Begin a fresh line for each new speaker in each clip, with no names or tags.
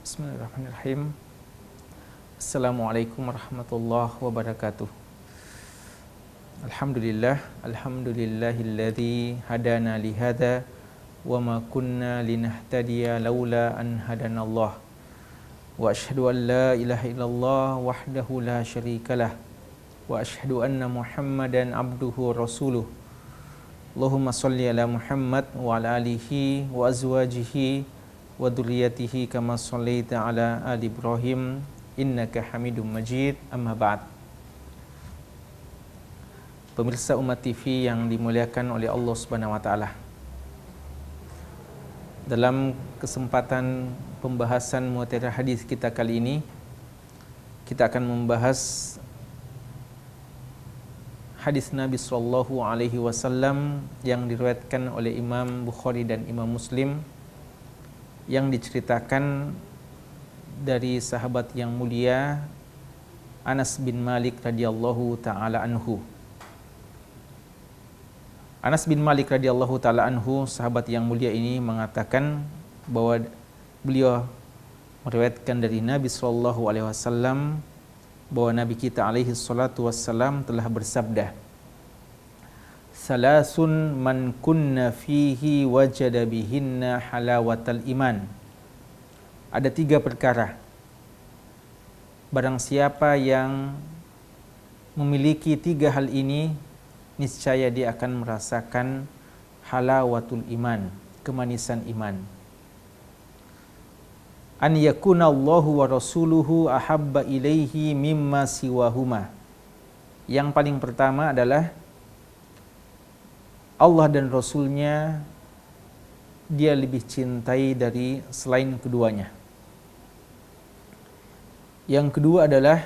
Bismillahirrahmanirrahim. Assalamualaikum warahmatullahi wabarakatuh. Alhamdulillahilladzi hadana lihada wa ma kunna linahtadiya laula an hadanallah. Wa asyhadu an la ilaha illallah wahdahu la syarikalah wa asyhadu anna Muhammadan abduhu rasuluh. Allahumma shalli ala Muhammad wa ala alihi wa azwajihi wa dzurriyyatihi kama shallaita ala ali Ibrahim innaka Hamidum Majid. Amma ba'd. Pemirsa Umat TV yang dimuliakan oleh Allah Subhanahu wa taala. Dalam kesempatan pembahasan mutiara hadis kita kali ini, kita akan membahas hadis Nabi sallallahu alaihi wasallam yang diriwayatkan oleh Imam Bukhari dan Imam Muslim, yang diceritakan dari sahabat yang mulia Anas bin Malik radhiyallahu taala anhu. Anas bin Malik radhiyallahu taala anhu, sahabat yang mulia ini mengatakan bahwa beliau meriwayatkan dari Nabi sallallahu alaihi wasallam bahwa Nabi kita alaihi salatu wassalam telah bersabda, "Salasun man kunna fihi wajada bihinna halawatal iman." Ada 3 perkara. Barang siapa yang memiliki 3 hal ini, niscaya dia akan merasakan halawatul iman, kemanisan iman. An yakuna Allahu wa rasuluhu ahabba ilaihi mimma siwahuma. Yang paling pertama adalah Allah dan Rasulnya dia lebih cintai dari selain keduanya. Yang kedua adalah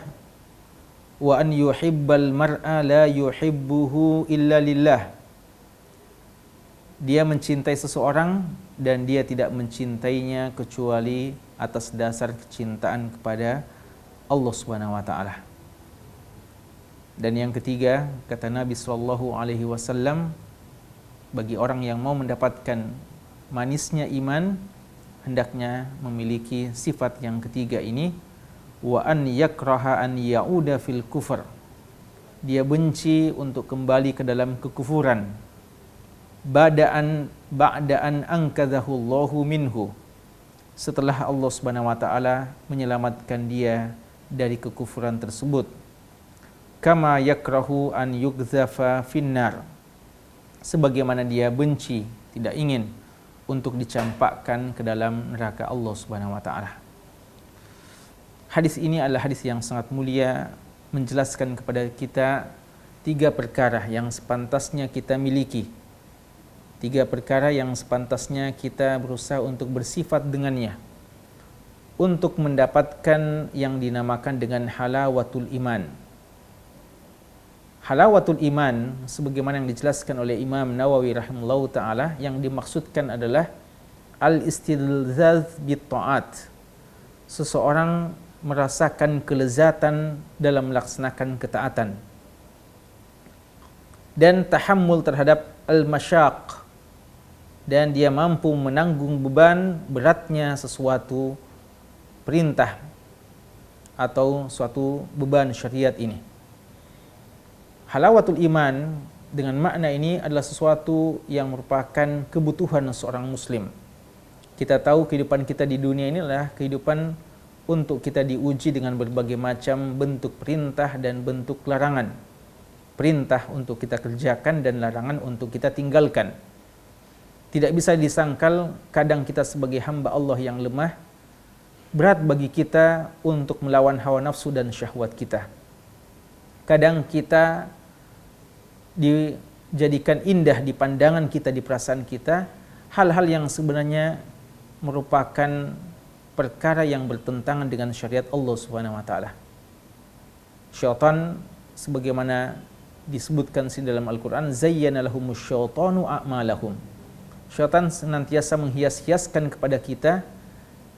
wa an yuhibbal mar'a la yuhibbuhu illa lillah. Dia mencintai seseorang dan dia tidak mencintainya kecuali atas dasar kecintaan kepada Allah Subhanahu wa taala. Dan yang ketiga, kata Nabi sallallahu alaihi wasallam, bagi orang yang mau mendapatkan manisnya iman, hendaknya memiliki sifat yang ketiga ini, wa an yakraha an ya'uda fil kufr. Dia benci untuk kembali ke dalam kekufuran. Ba'da'an ankadhahu Allahu minhu. Setelah Allah Subhanahu wa taala menyelamatkan dia dari kekufuran tersebut. Kama yakrahu an yughzafa finnar. Sebagaimana dia benci, tidak ingin untuk dicampakkan ke dalam neraka Allah Subhanahu wa taala. Hadis ini adalah hadis yang sangat mulia, menjelaskan kepada kita 3 perkara yang sepantasnya kita miliki. 3 perkara yang sepantasnya kita berusaha untuk bersifat dengannya, untuk mendapatkan yang dinamakan dengan halawatul iman. Halawatul iman, sebagaimana yang dijelaskan oleh Imam Nawawi rahimahullahu ta'ala, yang dimaksudkan adalah al-istidlaz bit-ta'at. Seseorang merasakan kelezatan dalam melaksanakan ketaatan. Dan tahammul terhadap al-masyaq. Dan dia mampu menanggung beban beratnya sesuatu perintah atau suatu beban syariat ini. Halawatul iman dengan makna ini adalah sesuatu yang merupakan kebutuhan seorang muslim. Kita tahu kehidupan kita di dunia ini adalah kehidupan untuk kita diuji dengan berbagai macam bentuk perintah dan bentuk larangan. Perintah untuk kita kerjakan dan larangan untuk kita tinggalkan. Tidak bisa disangkal kadang kita sebagai hamba Allah yang lemah, berat bagi kita untuk melawan hawa nafsu dan syahwat kita. Kadang kita dijadikan indah di pandangan kita, di perasaan kita, hal-hal yang sebenarnya merupakan perkara yang bertentangan dengan syariat Allah Subhanahu wa taala. Syaitan sebagaimana disebutkan di dalam Al-Quran, zayyana lahumus syaitanu a'malahum. Syaitan senantiasa menghias-hiaskan kepada kita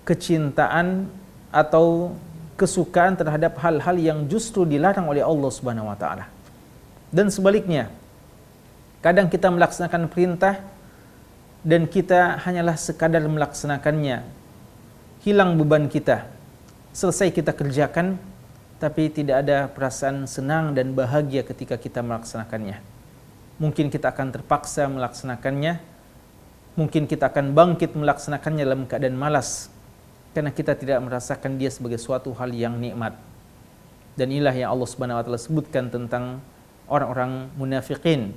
kecintaan atau kesukaan terhadap hal-hal yang justru dilarang oleh Allah Subhanahu wa taala. Dan sebaliknya, kadang kita melaksanakan perintah dan kita hanyalah sekadar melaksanakannya. Hilang beban kita. Selesai kita kerjakan, tapi tidak ada perasaan senang dan bahagia ketika kita melaksanakannya. Mungkin kita akan terpaksa melaksanakannya, mungkin kita akan bangkit melaksanakannya dalam keadaan malas, karena kita tidak merasakan dia sebagai suatu hal yang nikmat. Dan inilah yang Allah Subhanahu wa taala sebutkan tentang orang-orang munafikin.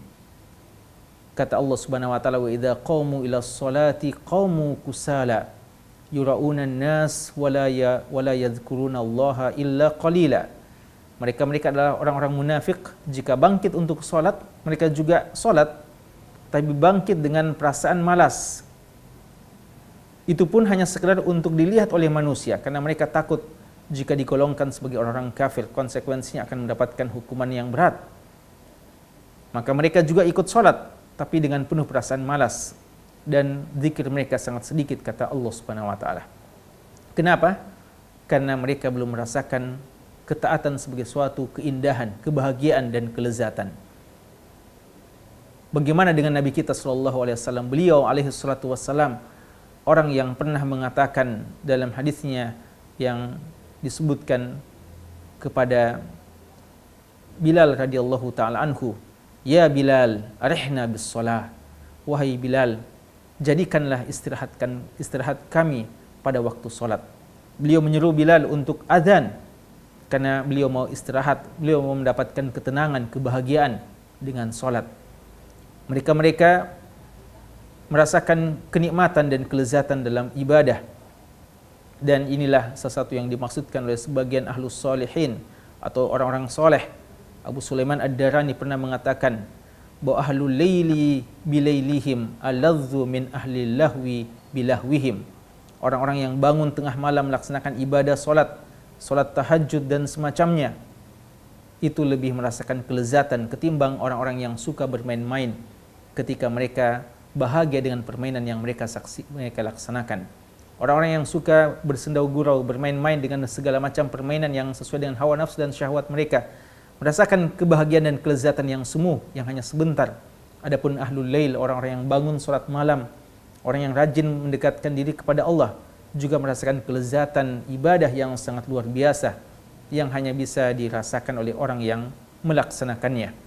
Kata Allah Subhanahu wa taala, wa idza qamu ila sholati qamu kusala yura'una an-nas wala yadhkuruna Allaha illa qalila. Mereka adalah orang-orang munafik. Jika bangkit untuk salat, mereka juga salat, tapi bangkit dengan perasaan malas. Itu pun hanya sekedar untuk dilihat oleh manusia, karena mereka takut jika digolongkan sebagai orang-orang kafir, konsekuensinya akan mendapatkan hukuman yang berat. Maka mereka juga ikut salat, tapi dengan penuh perasaan malas, dan zikir mereka sangat sedikit, kata Allah Subhanahu wa taala. Kenapa? Karena mereka belum merasakan ketaatan sebagai suatu keindahan, kebahagiaan dan kelezatan. Bagaimana dengan Nabi kita sallallahu alaihi wasallam? Beliau alaihi salatu wasallam orang yang pernah mengatakan dalam hadisnya yang disebutkan kepada Bilal radhiyallahu taala anhu, "Ya Bilal, arihna bis shalah." Wahai Bilal, jadikanlah istirahat kami pada waktu salat. Beliau menyeru Bilal untuk azan karena beliau mau istirahat, beliau mau mendapatkan ketenangan, kebahagiaan dengan salat. Mereka merasakan kenikmatan dan kelezatan dalam ibadah. Dan inilah salah satu yang dimaksudkan oleh sebagian ahlus solihin atau orang-orang soleh. Abu Sulaiman Ad-Darani pernah mengatakan bahwa ahlul laili bilailihim aladzu min ahli lahwi bilahwihim. Orang-orang yang bangun tengah malam melaksanakan ibadah salat tahajud dan semacamnya, itu lebih merasakan kelezatan ketimbang orang-orang yang suka bermain-main ketika mereka bahagia dengan permainan yang mereka laksanakan. Orang-orang yang suka bersendau gurau, bermain-main dengan segala macam permainan yang sesuai dengan hawa nafsu dan syahwat mereka, merasakan kebahagiaan dan kelezatan yang semu, yang hanya sebentar. Adapun ahlul lail, orang-orang yang bangun salat malam, orang yang rajin mendekatkan diri kepada Allah, juga merasakan kelezatan ibadah yang sangat luar biasa, yang hanya bisa dirasakan oleh orang yang melaksanakannya.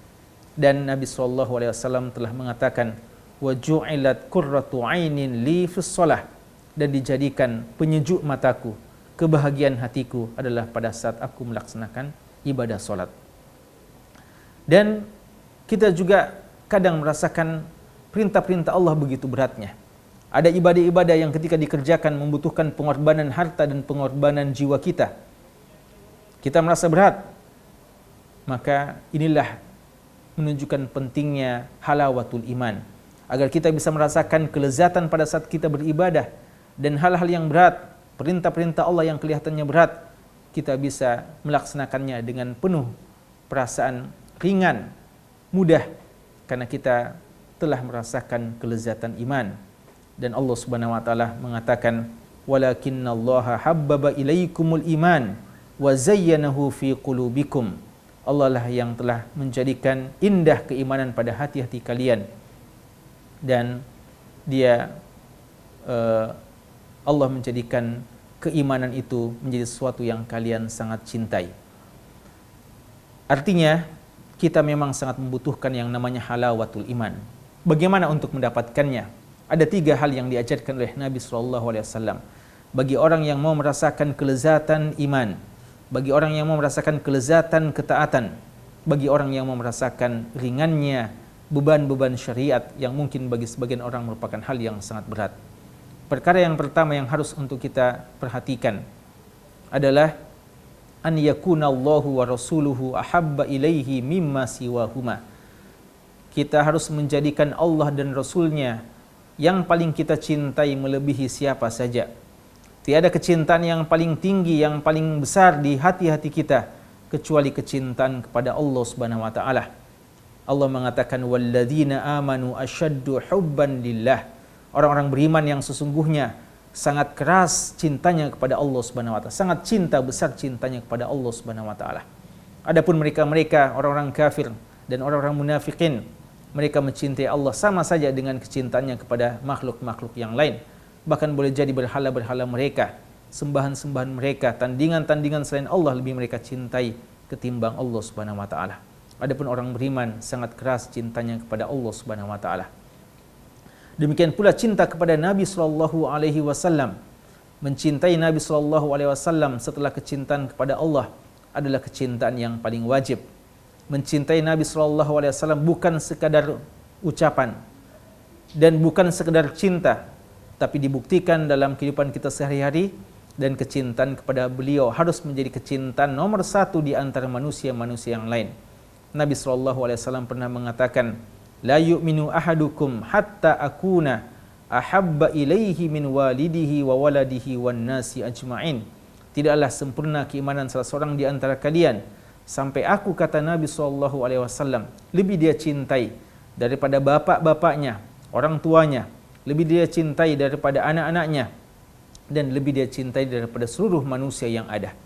Dan Nabi SAW telah mengatakan, wa ju'ilat qurratu 'ainin li fis shalah, dan dijadikan penyejuk mataku, kebahagiaan hatiku adalah pada saat aku melaksanakan ibadah salat. Dan kita juga kadang merasakan perintah-perintah Allah begitu beratnya. Ada ibadah-ibadah yang ketika dikerjakan membutuhkan pengorbanan harta dan pengorbanan jiwa kita. Kita merasa berat. Maka inilah menunjukkan pentingnya halawatul iman. Agar kita bisa merasakan kelezatan pada saat kita beribadah. Dan hal-hal yang berat, perintah-perintah Allah yang kelihatannya berat, kita bisa melaksanakannya dengan penuh perasaan ringan, mudah, karena kita telah merasakan kelezatan iman. Dan Allah Subhanahu wa taala mengatakan, "Walakinnallaha habbaba ilaikumul iman wa zayyanahu fi qulubikum." Allah lah yang telah menjadikan indah keimanan pada hati-hati kalian. Dan Allah menjadikan keimanan itu menjadi sesuatu yang kalian sangat cintai. Artinya, kita memang sangat membutuhkan yang namanya halawatul iman. Bagaimana untuk mendapatkannya? Ada 3 hal yang diajarkan oleh Nabi SAW. Bagi orang yang mau merasakan kelezatan iman, bagi orang yang mau merasakan kelezatan ketaatan, bagi orang yang mau merasakan ringannya beban-beban syariat yang mungkin bagi sebagian orang merupakan hal yang sangat berat. Perkara yang pertama yang harus untuk kita perhatikan adalah an yakuna Allahu wa rasuluhu ahabba ilaihi mimma siwahuma. Kita harus menjadikan Allah dan Rasulnya yang paling kita cintai melebihi siapa saja. Tiada kecintaan yang paling tinggi, yang paling besar di hati-hati kita kecuali kecintaan kepada Allah Subhanahu wa taala. Allah mengatakan walladzina amanu asyaddu hubban lillah. Orang-orang beriman yang sesungguhnya sangat keras cintanya kepada Allah Subhanahu wa taala, sangat cinta besar cintanya kepada Allah Subhanahu wa taala. Adapun mereka-mereka orang-orang kafir dan orang-orang munafikin, mereka mencintai Allah sama saja dengan kecintaannya kepada makhluk-makhluk yang lain. Bahkan boleh jadi berhala-berhala mereka, sembahan-sembahan mereka, tandingan-tandingan selain Allah lebih mereka cintai ketimbang Allah Subhanahu wa taala. Adapun orang beriman sangat keras cintanya kepada Allah Subhanahu wa taala. Demikian pula cinta kepada Nabi sallallahu alaihi wasallam. Mencintai Nabi sallallahu alaihi wasallam setelah kecintaan kepada Allah adalah kecintaan yang paling wajib. Mencintai Nabi sallallahu alaihi wasallam bukan sekadar ucapan dan bukan sekadar cinta, tapi dibuktikan dalam kehidupan kita sehari-hari, dan kecintaan kepada beliau harus menjadi kecintaan nomor satu di antara manusia-manusia yang lain. Nabi SAW pernah mengatakan, la yu'minu ahadukum hatta akuna ahabba ilaihi min walidihi wa waladihi wan nasi ajma'in. Tidaklah sempurna keimanan salah seorang di antara kalian sampai aku, kata Nabi SAW, lebih dia cintai daripada bapak-bapaknya, orang tuanya, lebih dia cintai daripada anak-anaknya, dan lebih dia cintai daripada seluruh manusia yang ada.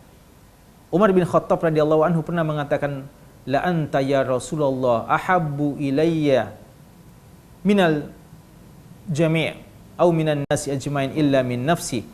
Umar bin Khattab radhiyallahu anhu pernah mengatakan, la anta ya Rasulullah ahabbu ilayya minal jami' au minan nasi ajmain illa min nafsi.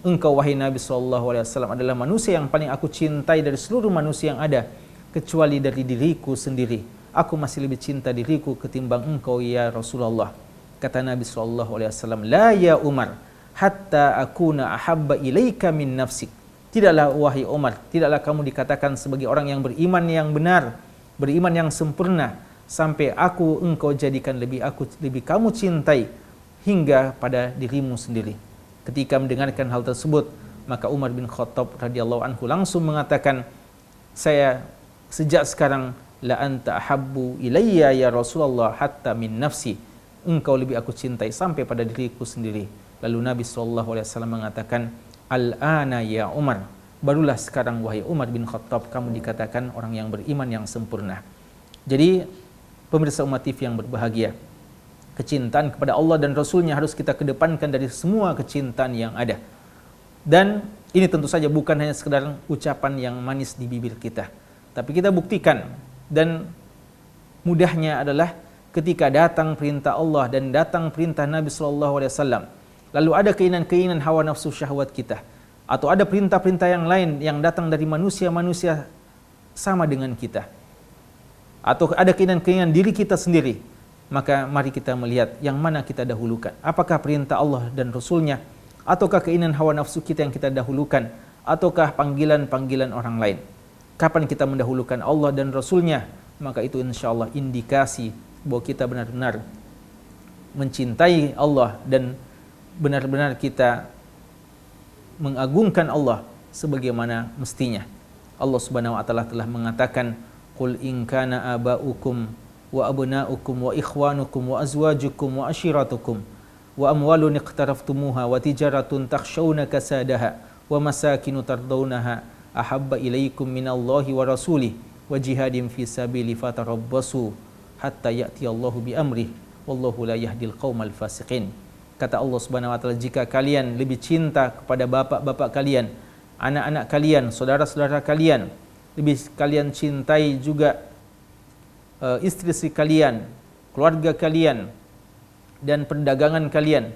Engkau wahai Nabi SAW adalah manusia yang paling aku cintai dari seluruh manusia yang ada, kecuali dari diriku sendiri. Aku masih lebih cinta diriku ketimbang engkau ya Rasulullah. Kata Nabi SAW, la ya Umar hatta akuna ahabba ilaika min nafsik. Tidaklah wahai Umar, tidaklah kamu dikatakan sebagai orang yang beriman yang benar, beriman yang sempurna, sampai engkau jadikan lebih kamu cintai hingga pada dirimu sendiri. Ketika mendengarkan hal tersebut, maka Umar bin Khattab radhiyallahu anhu langsung mengatakan, saya sejak sekarang la anta ahabbu ilayya ya Rasulullah hatta min nafsi. Engkau lebih aku cintai sampai pada diriku sendiri. Lalu Nabi SAW mengatakan, al-ana ya Umar, barulah sekarang wahai Umar bin Khattab kamu dikatakan orang yang beriman yang sempurna. Jadi pemirsa umat TV yang berbahagia, kecintaan kepada Allah dan Rasulnya harus kita kedepankan dari semua kecintaan yang ada. Dan ini tentu saja bukan hanya sekedar ucapan yang manis di bibir kita, tapi kita buktikan. Dan mudahnya adalah ketika datang perintah Allah dan datang perintah Nabi SAW, lalu ada keinginan-keinginan hawa nafsu syahwat kita, atau ada perintah-perintah yang lain yang datang dari manusia-manusia sama dengan kita, atau ada keinginan-keinginan diri kita sendiri, maka mari kita melihat yang mana kita dahulukan. Apakah perintah Allah dan Rasulnya, ataukah keinginan hawa nafsu kita yang kita dahulukan, ataukah panggilan-panggilan orang lain? Kapan kita mendahulukan Allah dan Rasulnya, maka itu insya Allah indikasi bahwa kita benar-benar mencintai Allah dan benar-benar kita mengagungkan Allah sebagaimana mestinya. Allah Subhanahu wa taala telah mengatakan, qul in kana aba'ukum wa abna'ukum wa ikhwanukum wa azwajukum wa ashiratukum wa amwalun iqtaraftumuha wa tijaratun takhshawna kasadaha wa masakinu tardawnaha ahabba ilaikum minallahi wa rasulih wa jihadin fi sabili fatarabbasu hatta ya'ti Allahu bi amrih wallahu la yahdil qaumal fasiqin. Kata Allah Subhanahu wa taala, jika kalian lebih cinta kepada bapak-bapak kalian, anak-anak kalian, saudara-saudara kalian, lebih kalian cintai juga istri-istri kalian, keluarga kalian, dan perdagangan kalian,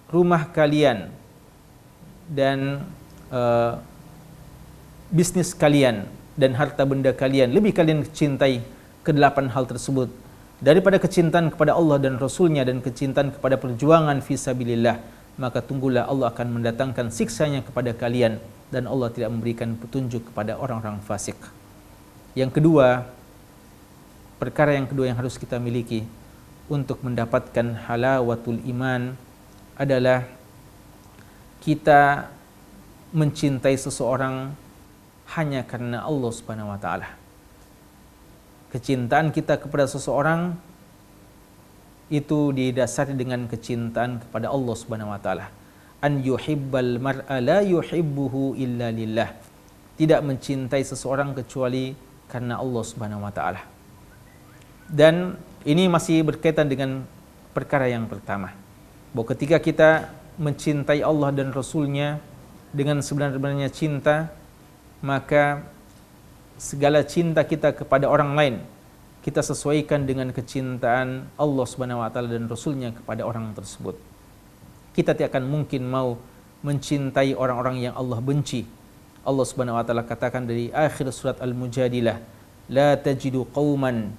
rumah kalian, dan bisnis kalian, dan harta benda kalian, lebih kalian cintai kedelapan hal tersebut daripada kecintaan kepada Allah dan Rasulnya dan kecintaan kepada perjuangan fisabilillah, maka tunggulah Allah akan mendatangkan siksanya kepada kalian dan Allah tidak memberikan petunjuk kepada orang-orang fasik. Yang kedua, perkara yang kedua yang harus kita miliki untuk mendapatkan halawatul iman adalah kita mencintai seseorang hanya karena Allah Subhanahu wa taala. Kecintaan kita kepada seseorang itu didasari dengan kecintaan kepada Allah Subhanahu wa taala. An yuhibbal mar'a la yuhibbuhu illa lillah. Tidak mencintai seseorang kecuali karena Allah Subhanahu wa taala. Dan ini masih berkaitan dengan perkara yang pertama, bahwa ketika kita mencintai Allah dan Rasul-Nya dengan sebenarnya cinta, maka segala cinta kita kepada orang lain kita sesuaikan dengan kecintaan Allah Subhanahu wa taala dan Rasul-Nya kepada orang tersebut. Kita tidak akan mungkin mau mencintai orang-orang yang Allah benci. Allah Subhanahu wa taala katakan dari akhir surat Al-Mujadilah, la tajidu qauman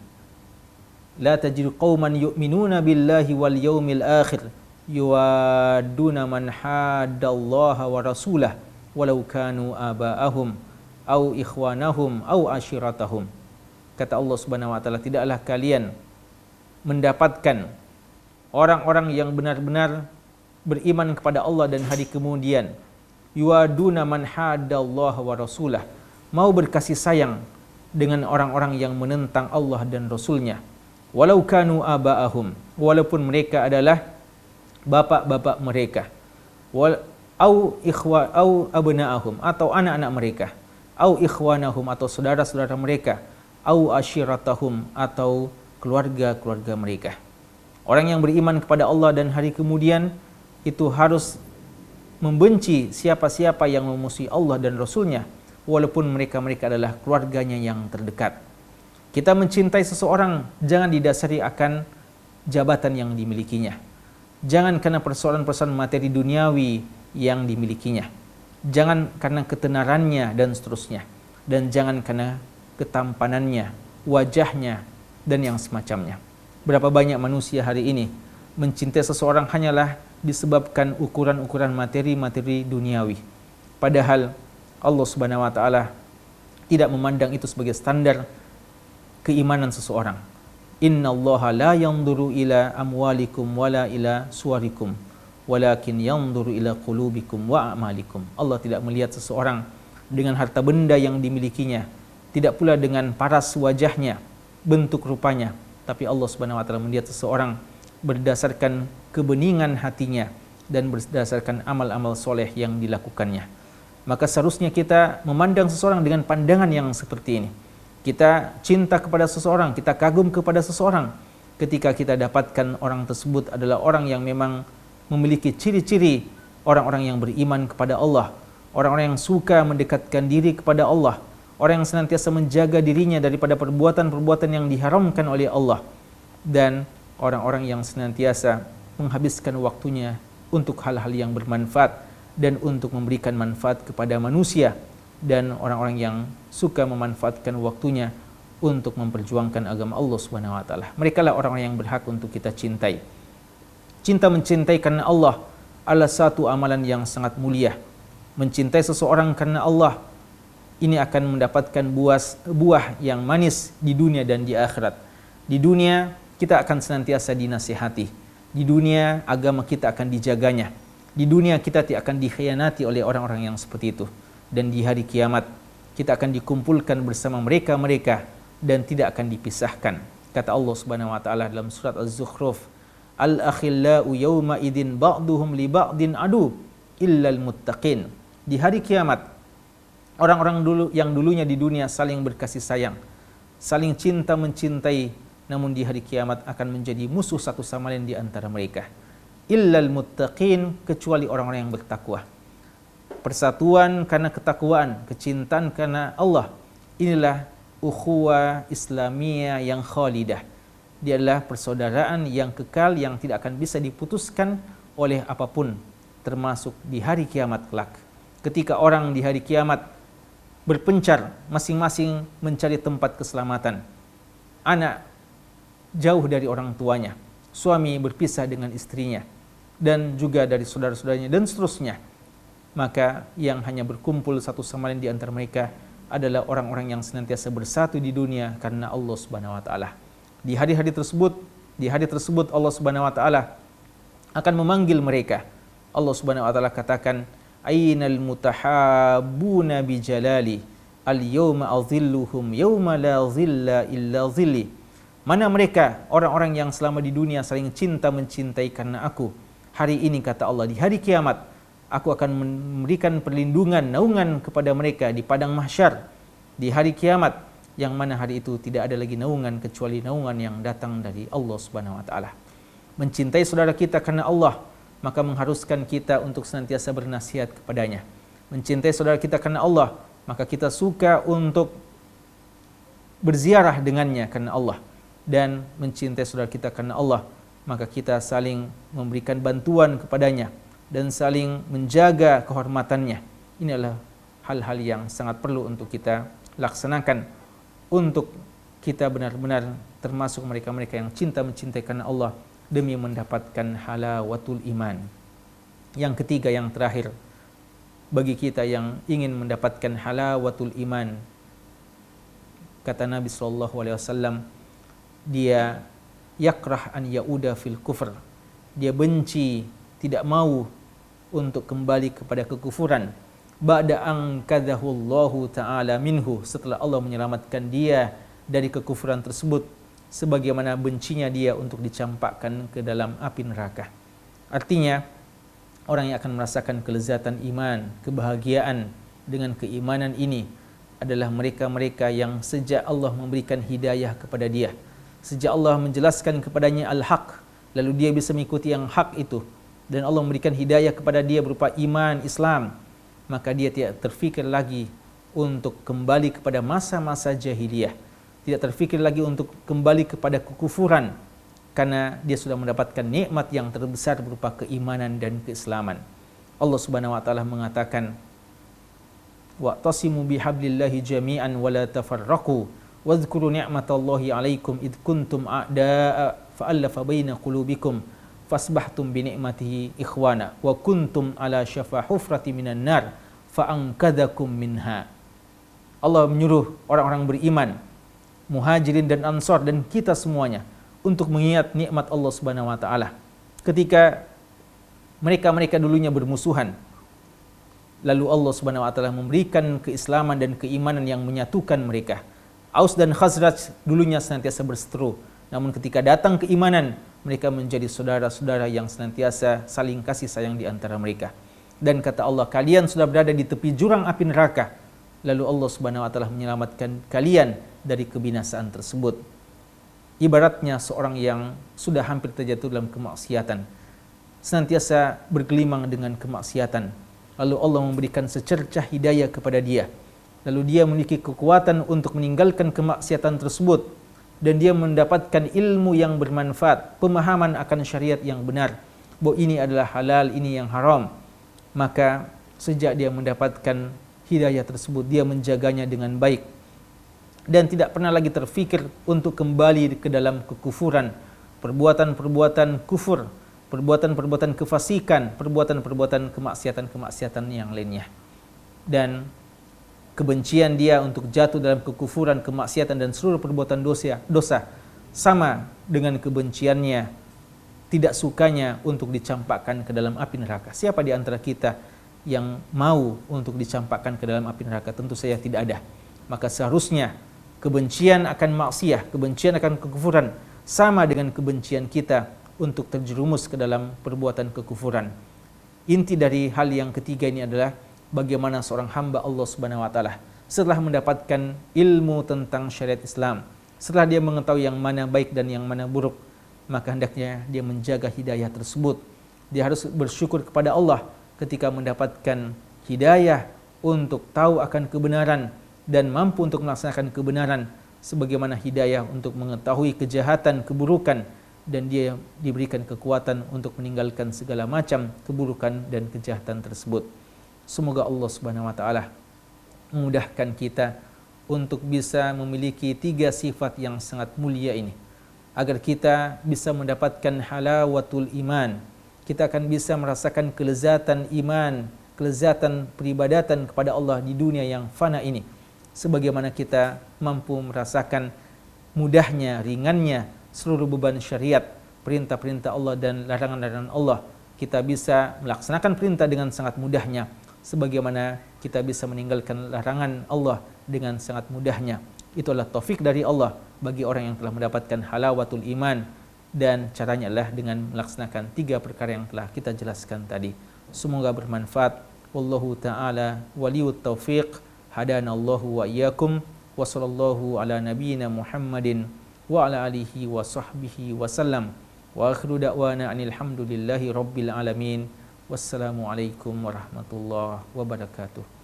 yu'minuna billahi wal yaumil akhir yuwadduna man haddallaha wa rasulah walau kanu aba'ahum au ikhwanahum au ashiratahum. Kata Allah Subhanahu wa taala, tidaklah kalian mendapatkan orang-orang yang benar-benar beriman kepada Allah dan hari kemudian, yuwaduna man haddallaha wa rasulah, mau berkasih sayang dengan orang-orang yang menentang Allah dan Rasul-Nya, walau kanu aba'ahum, walaupun mereka adalah bapak-bapak mereka, au abna'ahum, atau anak-anak mereka, au ikhwanahum, atau saudara-saudara mereka, au ashiratahum, atau keluarga-keluarga mereka. Orang yang beriman kepada Allah dan hari kemudian itu harus membenci siapa-siapa yang memusuhi Allah dan Rasul-Nya, walaupun mereka adalah keluarganya yang terdekat. Kita mencintai seseorang jangan didasari akan jabatan yang dimilikinya, jangan karena persoalan-persoalan materi duniawi yang dimilikinya, jangan karena ketenarannya dan seterusnya, dan jangan karena ketampanannya, wajahnya, dan yang semacamnya. Berapa banyak manusia hari ini mencintai seseorang hanyalah disebabkan ukuran-ukuran materi-materi duniawi. Padahal Allah Subhanahu wa taala tidak memandang itu sebagai standar keimanan seseorang. Innallaha la yanzuru ila amwalikum wala ila suwarikum walakin yanzuru ila qulubikum wa a'malikum. Allah tidak melihat seseorang dengan harta benda yang dimilikinya, tidak pula dengan paras wajahnya, bentuk rupanya, tapi Allah Subhanahu wa taala melihat seseorang berdasarkan kebeningan hatinya dan berdasarkan amal-amal soleh yang dilakukannya. Maka seharusnya kita memandang seseorang dengan pandangan yang seperti ini. Kita cinta kepada seseorang, kita kagum kepada seseorang ketika kita dapatkan orang tersebut adalah orang yang memang memiliki ciri-ciri orang-orang yang beriman kepada Allah, orang-orang yang suka mendekatkan diri kepada Allah, orang yang senantiasa menjaga dirinya daripada perbuatan-perbuatan yang diharamkan oleh Allah, dan orang-orang yang senantiasa menghabiskan waktunya untuk hal-hal yang bermanfaat dan untuk memberikan manfaat kepada manusia, dan orang-orang yang suka memanfaatkan waktunya untuk memperjuangkan agama Allah Subhanahu wa taala. Mereka lah orang-orang yang berhak untuk kita cintai. Cinta mencintai karena Allah adalah satu amalan yang sangat mulia. Mencintai seseorang karena Allah ini akan mendapatkan buah yang manis di dunia dan di akhirat. Di dunia kita akan senantiasa dinasihati. Di dunia agama kita akan dijaganya. Di dunia kita tidak akan dikhianati oleh orang-orang yang seperti itu. Dan di hari kiamat kita akan dikumpulkan bersama mereka-mereka dan tidak akan dipisahkan. Kata Allah Subhanahu wa taala dalam surat Az-Zukhruf, Al-akhillau yawma idzin ba'duhum li ba'din adu illal muttaqin. Di hari kiamat orang-orang yang dulunya di dunia saling berkasih sayang, saling cinta mencintai, namun di hari kiamat akan menjadi musuh satu sama lain di antara mereka. Illal muttaqin, kecuali orang-orang yang bertakwa. Persatuan karena ketakwaan, kecintaan karena Allah. Inilah ukhuwah Islamiyah yang khalidah. Dia adalah persaudaraan yang kekal yang tidak akan bisa diputuskan oleh apapun, termasuk di hari kiamat kelak. Ketika orang di hari kiamat berpencar masing-masing mencari tempat keselamatan. Anak jauh dari orang tuanya, suami berpisah dengan istrinya, dan juga dari saudara-saudaranya dan seterusnya. Maka yang hanya berkumpul satu sama lain di antara mereka adalah orang-orang yang senantiasa bersatu di dunia karena Allah Subhanahu wa taala. Di hari-hari tersebut Allah Subhanahu wa taala akan memanggil mereka. Allah Subhanahu wa taala katakan, "Ainal mutahabbuna bi jalali al-yawma adhilluhum yawma la dhilla illa dhilli." Mana mereka orang-orang yang selama di dunia saling cinta mencintai karena aku? Hari ini kata Allah, di hari kiamat aku akan memberikan perlindungan, naungan kepada mereka di padang mahsyar. Di hari kiamat yang mana hari itu tidak ada lagi naungan kecuali naungan yang datang dari Allah Subhanahu wa taala. Mencintai saudara kita karena Allah, maka mengharuskan kita untuk senantiasa bernasihat kepadanya. Mencintai saudara kita karena Allah, maka kita suka untuk berziarah dengannya karena Allah. Dan mencintai saudara kita karena Allah, maka kita saling memberikan bantuan kepadanya dan saling menjaga kehormatannya. Ini adalah hal-hal yang sangat perlu untuk kita laksanakan untuk kita benar-benar termasuk mereka-mereka yang mencintai karena Allah demi mendapatkan halawatul iman. Yang ketiga, yang terakhir, bagi kita yang ingin mendapatkan halawatul iman, kata Nabi SAW, dia yakrah an yauda fil kufr, dia benci, tidak mau untuk kembali kepada kekufuran, ba'da an kadzahu Allahu ta'ala minhu, setelah Allah menyelamatkan dia dari kekufuran tersebut, sebagaimana bencinya dia untuk dicampakkan ke dalam api neraka. Artinya, orang yang akan merasakan kelezatan iman, kebahagiaan dengan keimanan ini adalah mereka-mereka yang sejak Allah memberikan hidayah kepada dia, sejak Allah menjelaskan kepadanya al-haq, lalu dia bisa mengikuti yang hak itu, dan Allah memberikan hidayah kepada dia berupa iman Islam, maka dia tidak terfikir lagi untuk kembali kepada masa-masa jahiliyah, tidak terfikir lagi untuk kembali kepada kekufuran, karena dia sudah mendapatkan nikmat yang terbesar berupa keimanan dan keislaman. Allah Subhanahu wa taala mengatakan, wa'tasimu bihablillahi jami'an wa la tafarraqu wadhkuru ni'matallahi 'alaikum id kuntum a'da'a fa'alafa baina qulubikum fasbahtum bi ni'matihi ikhwana wa kuntum ala syafa hufrati minan nar fa'ankadzakum minha. Allah menyuruh orang-orang beriman, Muhajirin dan Ansar dan kita semuanya untuk mengingat nikmat Allah Subhanahu wa taala ketika mereka dulunya bermusuhan. Lalu Allah Subhanahu wa taala memberikan keislaman dan keimanan yang menyatukan mereka. Aus dan Khazraj dulunya senantiasa berseteru, namun ketika datang keimanan, mereka menjadi saudara-saudara yang senantiasa saling kasih sayang di antara mereka. Dan kata Allah, kalian sudah berada di tepi jurang api neraka, lalu Allah Subhanahu wa taala menyelamatkan kalian dari kebinasaan tersebut. Ibaratnya seorang yang sudah hampir terjatuh dalam kemaksiatan, senantiasa bergelimang dengan kemaksiatan, lalu Allah memberikan secercah hidayah kepada dia, lalu dia memiliki kekuatan untuk meninggalkan kemaksiatan tersebut, dan dia mendapatkan ilmu yang bermanfaat, pemahaman akan syariat yang benar, bahwa ini adalah halal, ini yang haram. Maka sejak dia mendapatkan hidayah tersebut, dia menjaganya dengan baik dan tidak pernah lagi terfikir untuk kembali ke dalam kekufuran, perbuatan-perbuatan kufur, perbuatan-perbuatan kefasikan, perbuatan-perbuatan kemaksiatan-kemaksiatan yang lainnya. Dan kebencian dia untuk jatuh dalam kekufuran, kemaksiatan dan seluruh perbuatan dosa sama dengan kebenciannya, tidak sukanya untuk dicampakkan ke dalam api neraka. Siapa di antara kita yang mau untuk dicampakkan ke dalam api neraka? Tentu saja tidak ada. Maka seharusnya kebencian akan maksiat, kebencian akan kekufuran sama dengan kebencian kita untuk terjerumus ke dalam perbuatan kekufuran. Inti dari hal yang ketiga ini adalah bagaimana seorang hamba Allah Subhanahu wa taala setelah mendapatkan ilmu tentang syariat Islam, setelah dia mengetahui yang mana baik dan yang mana buruk, maka hendaknya dia menjaga hidayah tersebut. Dia harus bersyukur kepada Allah ketika mendapatkan hidayah untuk tahu akan kebenaran dan mampu untuk melaksanakan kebenaran, sebagaimana hidayah untuk mengetahui kejahatan, keburukan, dan dia diberikan kekuatan untuk meninggalkan segala macam keburukan dan kejahatan tersebut. Semoga Allah Subhanahu wa taala memudahkan kita untuk bisa memiliki 3 sifat yang sangat mulia ini, agar kita bisa mendapatkan halawatul iman. Kita akan bisa merasakan kelezatan iman, kelezatan peribadatan kepada Allah di dunia yang fana ini, sebagaimana kita mampu merasakan mudahnya, ringannya seluruh beban syariat, perintah-perintah Allah dan larangan-larangan Allah. Kita bisa melaksanakan perintah dengan sangat mudahnya, sebagaimana kita bisa meninggalkan larangan Allah dengan sangat mudahnya. Itulah taufik dari Allah bagi orang yang telah mendapatkan halawatul iman, dan caranya adalah dengan melaksanakan 3 perkara yang telah kita jelaskan tadi. Semoga bermanfaat. Wallahu ta'ala waliyut taufiq. Hadanallahu wa iyyakum Wa sallallahu ala nabiyyina Muhammadin wa ala alihi wa sahbihi wasallam. Wa akhiru da'wana anil hamdulillahi rabbil alamin. Wassalamualaikum warahmatullahi wabarakatuh.